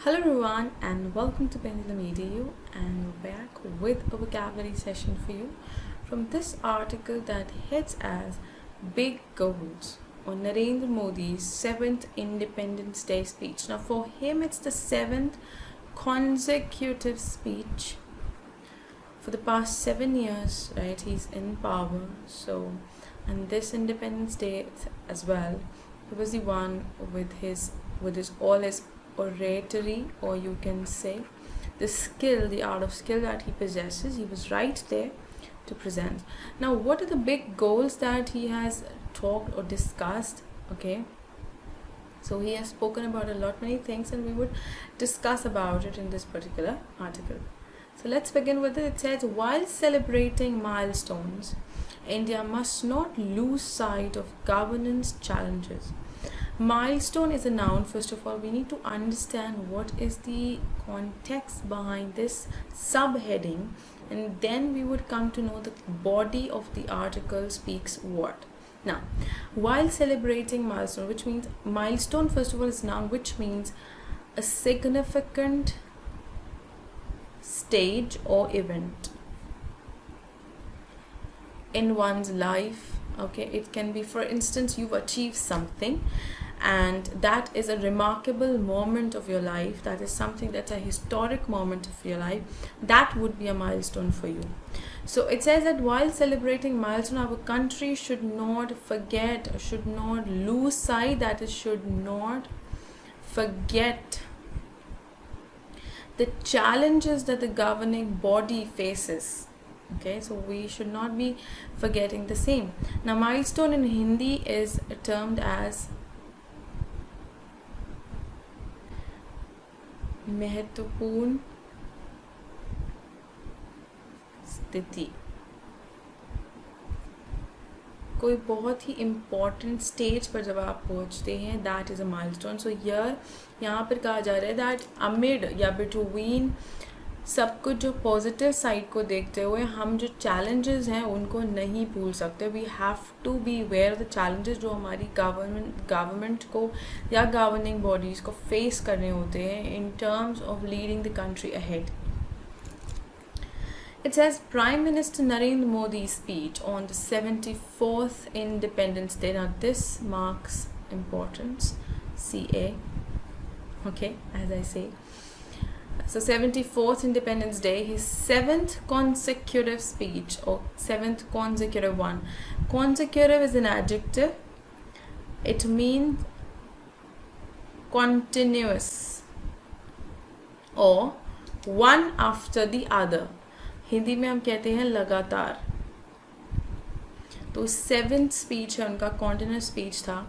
Hello everyone and welcome to Pendulum Edu, and we're back with a vocabulary session for you from this article that heads as Big Goals on Narendra Modi's 7th Independence Day speech. Now for him it's the 7th consecutive speech for the past 7 years, right? He's in power, and this Independence Day as well, he was the one with his all his oratory, or you can say the art of skill that he possesses. He was right there to present. Now what are the big goals that he has talked or discussed? Okay, so he has spoken about a lot many things, and we would discuss about it in this particular article. So let's begin with it. It says, while celebrating milestones, India must not lose sight of governance challenges. Milestone is a noun. First of all, we need to understand what is the context behind this subheading, and then we would come to know the body of the article speaks what. Now, while celebrating milestone, which means milestone, first of all, is noun, which means a significant stage or event in one's life. Okay, it can be, for instance, you've achieved something and that is a remarkable moment of your life. That is something that's a historic moment of your life. That would be a milestone for you. So it says that while celebrating milestone, our country should not forget, should not lose sight, that is, should not forget the challenges that the governing body faces. Okay, so we should not be forgetting the same. Now milestone in Hindi is termed as महत्वपूर्ण स्थिति, कोई बहुत ही important stage पर जब आप पहुंचते हैं, that is a milestone. सो यहाँ पर कहा जा रहा है दैट अमिड या बिटवीन सब कुछ जो पॉजिटिव साइड को देखते हुए हम जो चैलेंजेस हैं उनको नहीं भूल सकते. We have to be aware of the challenges जो हमारी गवर्नमेंट को या गवर्निंग बॉडीज़ को फेस करने होते हैं in terms of leading the country ahead. It says Prime Minister Narendra Modi's speech on the 74th Independence Day. Now this marks importance, CA, okay, as I say. So 74th Independence Day, his 7th consecutive speech, or 7th consecutive one. Consecutive is an adjective. It means continuous or one after the other. Hindi में हम कहते हैं लगातार. तो 7th speech है उनका, continuous speech था.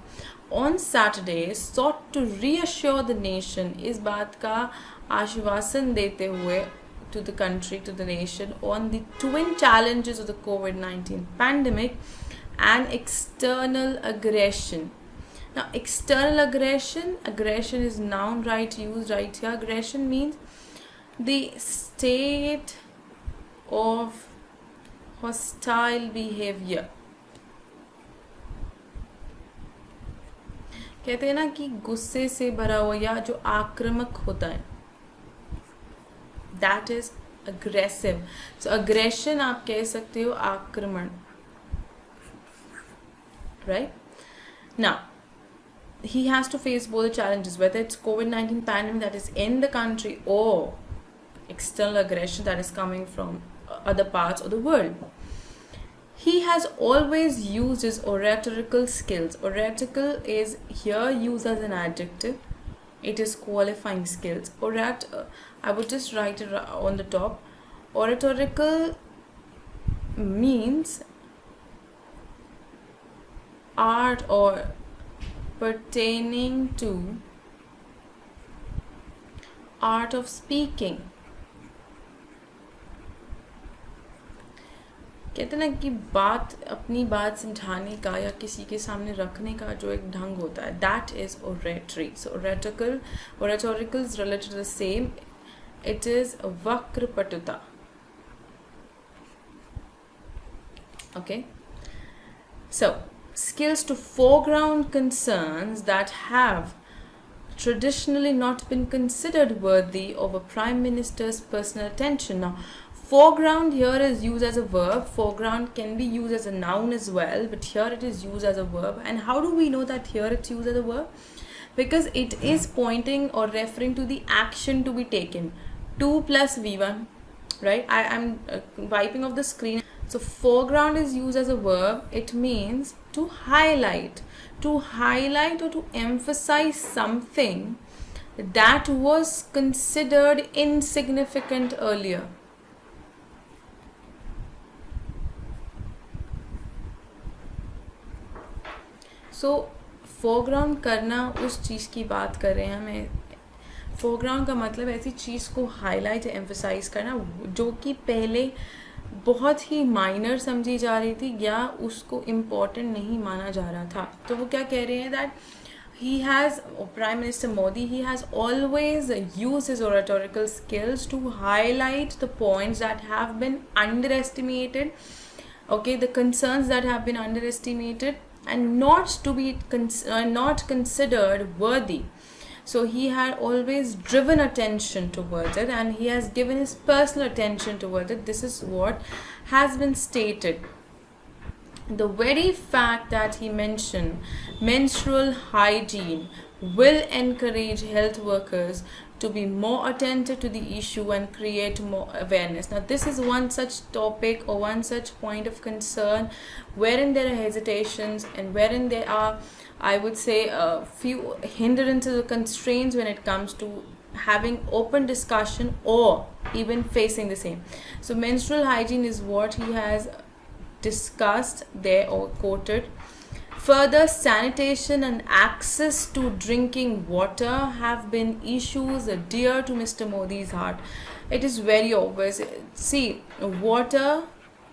On Saturday sought to reassure the nation, इस बात का आश्वासन देते हुए to the country, to the nation, on the twin challenges of the COVID-19 pandemic and external aggression. Now external aggression is noun, right, used right here. Aggression means the state of hostile behavior. कहते हैं ना कि गुस्से से भरा हुआ या जो आक्रामक होता है, that is aggressive. So aggression आप कह सकते हो आक्रमण, right? Now he has to face both the challenges, whether it's COVID-19 pandemic that is in the country or external aggression that is coming from other parts of the world. He has always used his oratorical skills. Oratorical is here used as an adjective. It is qualifying skills. I would just write it on the top. Oratorical means art or pertaining to art of speaking. कहते हैं ना कि अपनी बात समझाने का या किसी के सामने रखने का जो एक ढंग होता है, that is oratory. So oratorical is related to the same. It is वक्रपटुता. Okay, so skills to foreground concerns that have traditionally not been considered worthy of a prime minister's personal attention. Now, foreground here is used as a verb. Foreground can be used as a noun as well, but here it is used as a verb. And how do we know that here it's used as a verb? Because it is pointing or referring to the action to be taken. 2 plus V1, right? I'm wiping off the screen. So foreground is used as a verb. It means to highlight or to emphasize something that was considered insignificant earlier. So foreground करना उस चीज़ की बात कर रहे हैं हमें. Foreground का मतलब ऐसी चीज़ को हाईलाइट या एम्फसाइज करना जो कि पहले बहुत ही माइनर समझी जा रही थी या उसको इम्पॉर्टेंट नहीं माना जा रहा था. तो वो क्या कह रहे हैं that he has, Prime Minister Modi, he has always used his oratorical skills to highlight the points that have been underestimated, okay, the concerns that have been underestimated and not to be not considered worthy. So he had always driven attention towards it and he has given his personal attention towards it. This is what has been stated. The very fact that he mentioned menstrual hygiene will encourage health workers to be more attentive to the issue and create more awareness. Now, this is one such topic or one such point of concern wherein there are hesitations and wherein there are, I would say, a few hindrances or constraints when it comes to having open discussion or even facing the same. So, menstrual hygiene is what he has discussed there or quoted. Further, sanitation and access to drinking water have been issues dear to Mr. Modi's heart. It is very obvious. See, water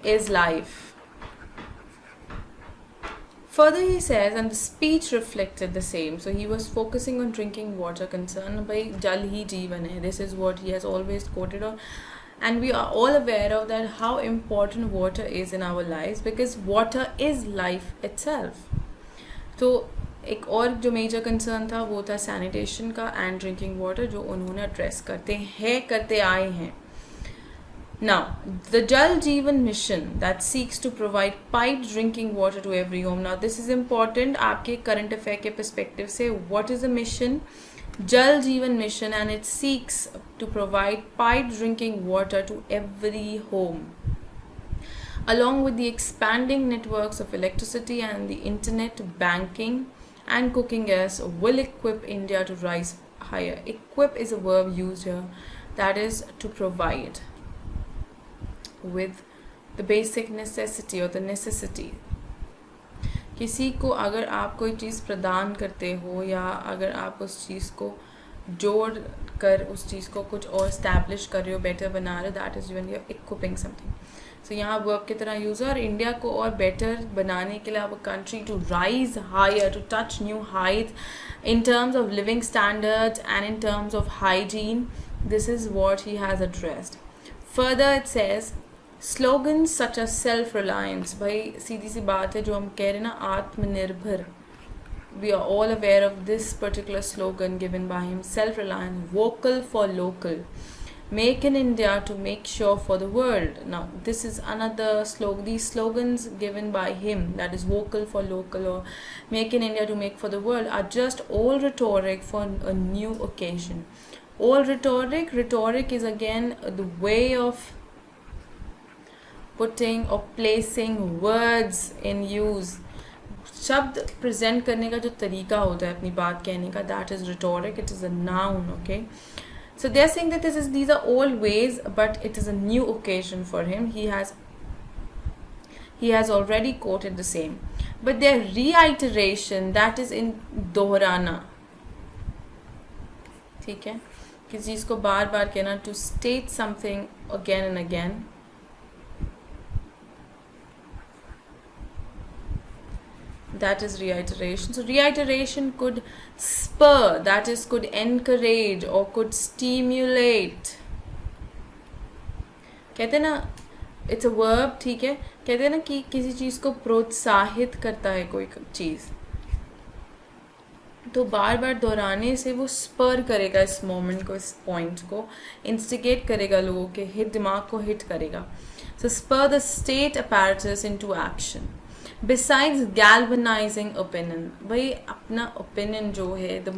is life. Further, he says, and the speech reflected the same. So he was focusing on drinking water concern. Bhai, jal hi jeevan hai. This is what he has always quoted on. And we are all aware of that how important water is in our lives because water is life itself. तो एक और जो major concern था वो था sanitation का and drinking water जो उन्होंने एड्रेस करते आए हैं. Now, the Jal Jeevan mission that seeks to provide piped drinking water to every home. Now, this is important आपके current affair के perspective से. What is the mission? Jal Jeevan mission, and it seeks to provide piped drinking water to every home. Along with the expanding networks of electricity and the internet, banking and cooking gas will equip India to rise higher. Equip is a verb used here, that is to provide with the basic necessity or the necessity. किसी को अगर आप कोई चीज़ प्रदान करते हो या अगर आप उस चीज़ को जोड़ कर उस चीज़ को कुछ और establish कर रहे हो, better बना रहे हो, that is when you are equipping something. So यहाँ वर्ब की तरह यूज़ है और इंडिया को और बेटर बनाने के लिए अब country to rise higher to touch new height in terms of living standards and in terms of hygiene. This is what he has addressed. Further, it says slogans such as self-reliance. भाई सीधी सी बात है जो हम कह रहे हैं ना, आत्मनिर्भर. We are all aware of this particular slogan given by him. Self-reliance, vocal for local. Make in India to make sure for the world. Now, this is another slogan. These slogans given by him, that is vocal for local or make in India to make for the world, are just all rhetoric for a new occasion. All rhetoric. Rhetoric is again the way of putting or placing words in use. शब्द present करने का जो तरीका होता है अपनी बात कहने का, that is rhetoric. It is a noun, okay? So they are saying that these are all ways, but it is a new occasion for him. He has already quoted the same. But their reiteration, that is in दोहराना. ठीक है, किसी चीज़ को बार बार कहना, to state something again and again. That is reiteration. So reiteration could spur, that is could encourage or could stimulate. कहते हैं ना, it's a verb, ठीक है. कहते हैं ना कि किसी चीज़ को प्रोत्साहित करता है कोई चीज़. तो बार बार दोहराने से वो स्पर करेगा इस मोमेंट को, इस पॉइंट को इंस्टिगेट करेगा, लोगों के दिमाग को हिट करेगा. So spur the state apparatus into action. Besides galvanizing opinion, भाई अपना opinion जो है, the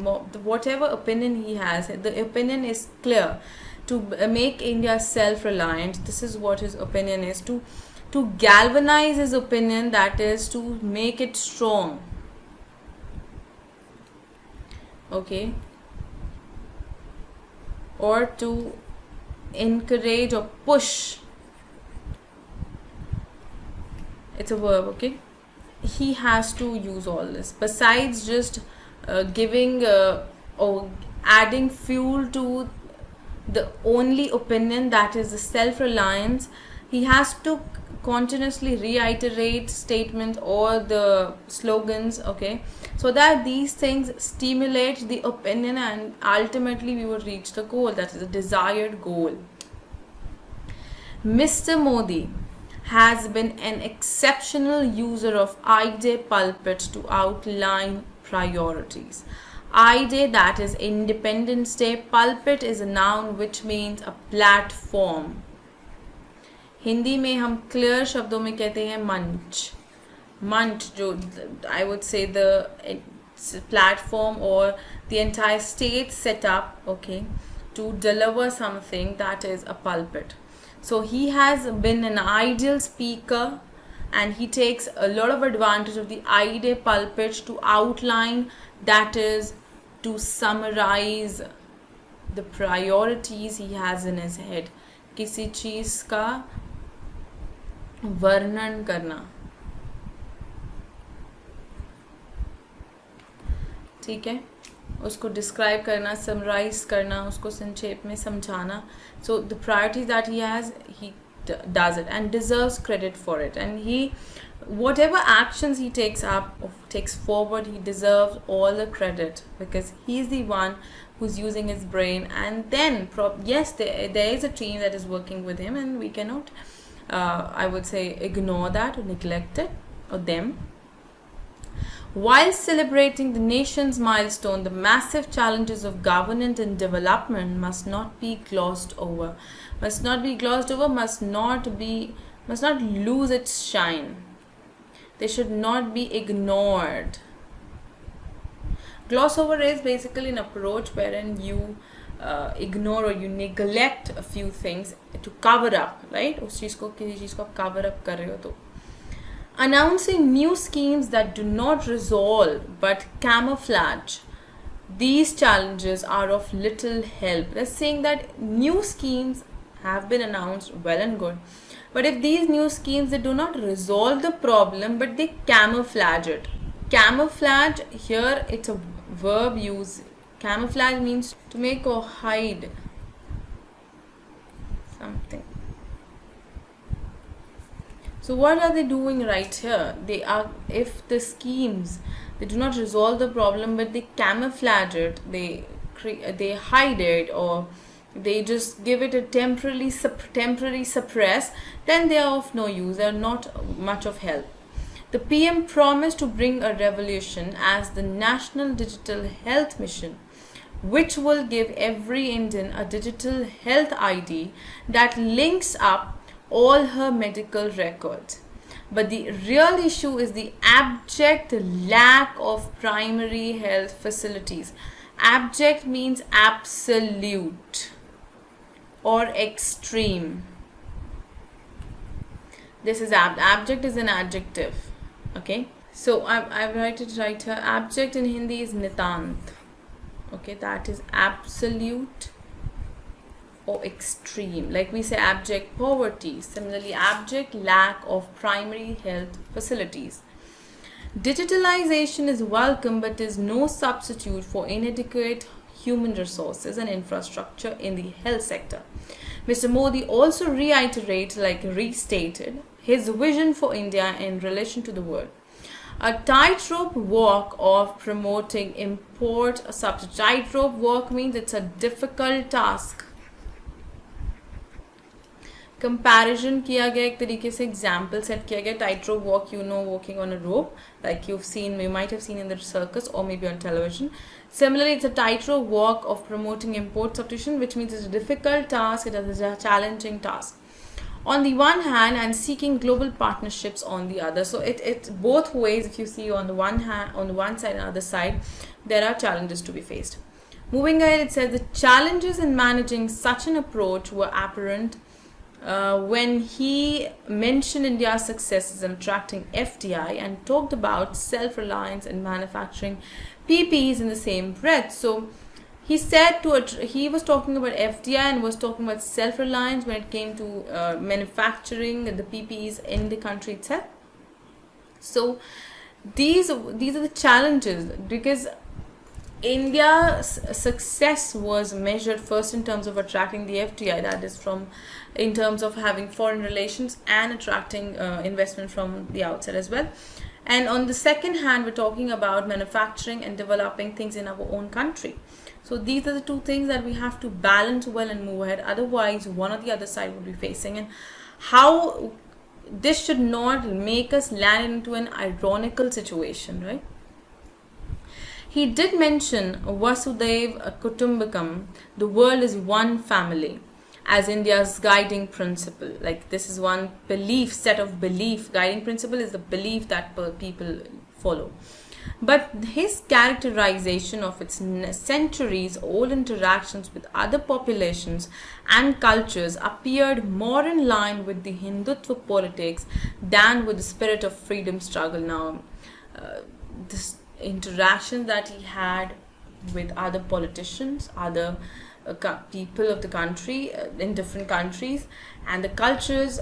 whatever opinion he has, the opinion is clear to make India self-reliant. This is what his opinion is, to galvanize his opinion, that is to make it strong. Okay, or to encourage or push. It's a verb. Okay, he has to use all this besides just giving or adding fuel to the only opinion, that is the self-reliance. He has to continuously reiterate statements or the slogans, okay, so that these things stimulate the opinion and ultimately we will reach the goal, that is the desired goal. Mr. Modi has been an exceptional user of I-Day pulpit to outline priorities. I-Day, that is Independence Day. Pulpit is a noun which means a platform. Hindi में हम clear शब्दों में कहते हैं मंच. मंच जो I would say the platform or the entire stage set up, okay, to deliver something, that is a pulpit. So he has been an ideal speaker and he takes a lot of advantage of the I-Day pulpit to outline, that is to summarize the priorities he has in his head. किसी चीज़ का वर्णन करना, ठीक है, उसको describe करना, summarise करना, उसको संक्षेप में समझाना. So the priorities that he has, he does it and deserves credit for it, and he, whatever actions he takes up or takes forward, he deserves all the credit because he is the one who's using his brain. And then yes, there is a team that is working with him and we cannot I would say ignore that or neglect it or them. While celebrating the nation's milestone, the massive challenges of governance and development must not be glossed over. Must not be glossed over, must not lose its shine. They should not be ignored. Gloss over is basically an approach wherein you ignore or you neglect a few things to cover up, right? उस चीज़ को, किसी चीज़ को आप cover up कर रहे हो तो. Announcing new schemes that do not resolve but camouflage these challenges are of little help. They're saying that new schemes have been announced, well and good, but if these new schemes, they do not resolve the problem but they camouflage it. Camouflage, here it's a verb use. Camouflage means to make or hide something. So what are they doing right here? They are, if the schemes, they do not resolve the problem but they camouflage it, they hide it, or they just give it a temporary suppress, then they are of no use, they are not much of help. The PM promised to bring a revolution as the National Digital Health Mission, which will give every Indian a digital health ID that links up all her medical records. But the real issue is the abject lack of primary health facilities. Abject means absolute or extreme. This is abject is an adjective. Okay, so I write it right here. Abject in Hindi is nitant. Okay, that is absolute or extreme. Like we say abject poverty. Similarly, abject lack of primary health facilities. Digitalization is welcome but is no substitute for inadequate human resources and infrastructure in the health sector. Mr. Modi also restated his vision for India in relation to the world. A tightrope walk of promoting import substitute. Tightrope walk means it's a difficult task comparison किया गया, एक तरीके से example set किया गया. Tight rope walk, you know, walking on a rope, like you might have seen in the circus or maybe on television. Similarly, it's a tightrope walk of promoting import substitution, which means it's a difficult task, it is a challenging task on the one hand and seeking global partnerships on the other. So it's both ways. If you see on the one hand, on the one side and other side, there are challenges to be faced. Moving ahead, it says the challenges in managing such an approach were apparent when he mentioned India's successes in attracting FDI and talked about self-reliance in manufacturing PPEs in the same breath. So he said he was talking about FDI and was talking about self-reliance when it came to manufacturing the PPEs in the country itself. So these are the challenges, because India's success was measured first in terms of attracting the FDI, that is in terms of having foreign relations and attracting investment from the outside as well. And on the second hand, we're talking about manufacturing and developing things in our own country. So these are the two things that we have to balance well and move ahead. Otherwise, one or the other side will be facing. And how this should not make us land into an ironical situation, right? He did mention Vasudhaiva Kutumbakam, the world is one family, as India's guiding principle. Like, this is one belief, set of belief. Guiding principle is the belief that people follow. But his characterization of its centuries old interactions with other populations and cultures appeared more in line with the Hindutva politics than with the spirit of freedom struggle. Now, this interaction that he had with other politicians, other people of the country, in different countries and the cultures,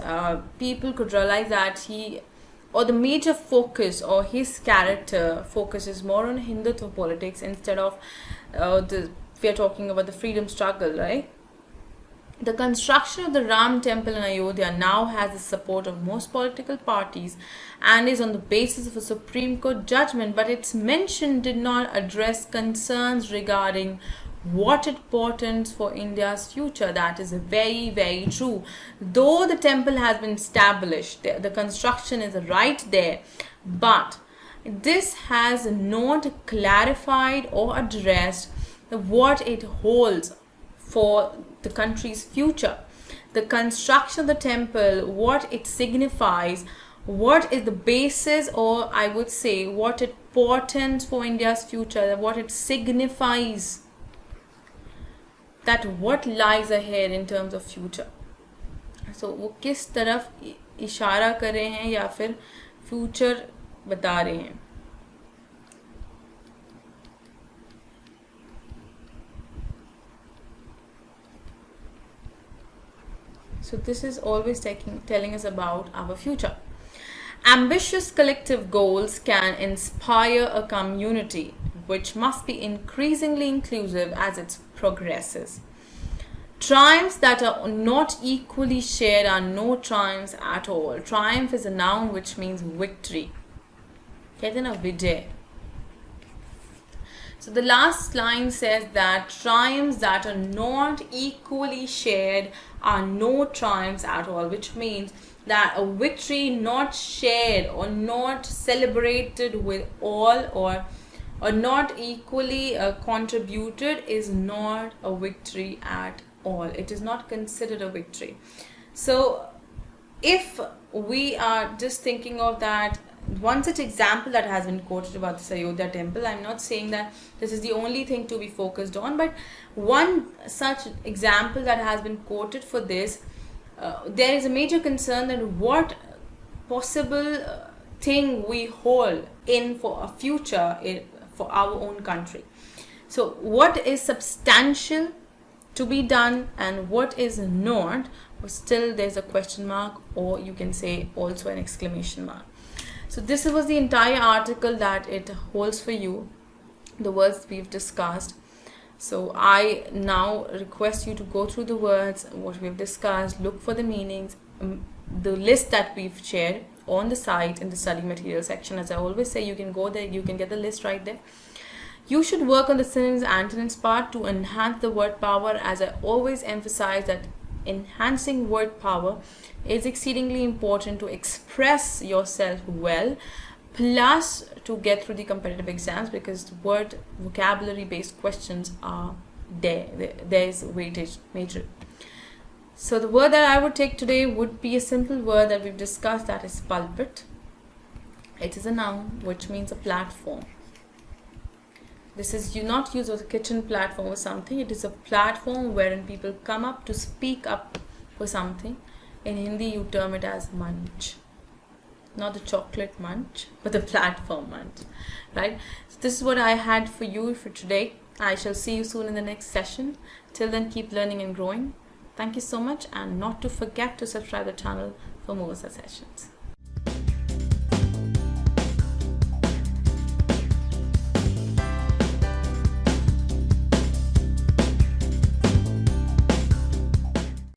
people could realize that the major focus or his character focuses more on Hindutva politics instead of we are talking about the freedom struggle, right? The construction of the Ram temple in Ayodhya now has the support of most political parties and is on the basis of a Supreme Court judgment, but its mention did not address concerns regarding what it portends for India's future. That is very, very true. Though the temple has been established, the construction is right there, but this has not clarified or addressed what it holds for the country's future. The construction of the temple, what it signifies, what is the basis, or I would say what it portends for India's future, what it signifies, that what lies ahead in terms of future. So वो किस तरफ इशारा कर रहे हैं या फिर future बता रहे हैं. So this is always telling us about our future. Ambitious collective goals can inspire a community which must be increasingly inclusive as it progresses. Triumphs that are not equally shared are no triumphs at all. Triumph is a noun which means victory. कहते हैं ना विजय. So the last line says that triumphs that are not equally shared are no triumphs at all, which means that a victory not shared or not celebrated with all or not equally contributed is not a victory at all. It is not considered a victory. So if we are just thinking of that, one such example that has been quoted about the Ayodhya temple, I'm not saying that this is the only thing to be focused on, but one such example that has been quoted for this, there is a major concern that what possible thing we hold in for a future for our own country. So what is substantial to be done and what is not, still there's a question mark, or you can say also an exclamation mark. So this was the entire article that it holds for you, the words we've discussed. So I now request you to go through the words, what we've discussed, look for the meanings, the list that we've shared on the site in the study material section. As I always say, you can go there, you can get the list right there. You should work on the synonyms, antonyms part to enhance the word power, as I always emphasize that enhancing word power is exceedingly important to express yourself well, plus to get through the competitive exams, because the word vocabulary based questions are there is weightage major. So the word that I would take today would be a simple word that we've discussed, that is pulpit. It is a noun which means a platform. This is not used as a kitchen platform or something. It is a platform wherein people come up to speak up for something. In Hindi, you term it as munch. Not the chocolate munch, but the platform munch, right? So this is what I had for you for today. I shall see you soon in the next session. Till then, keep learning and growing. Thank you so much, and not to forget to subscribe the channel for more sessions.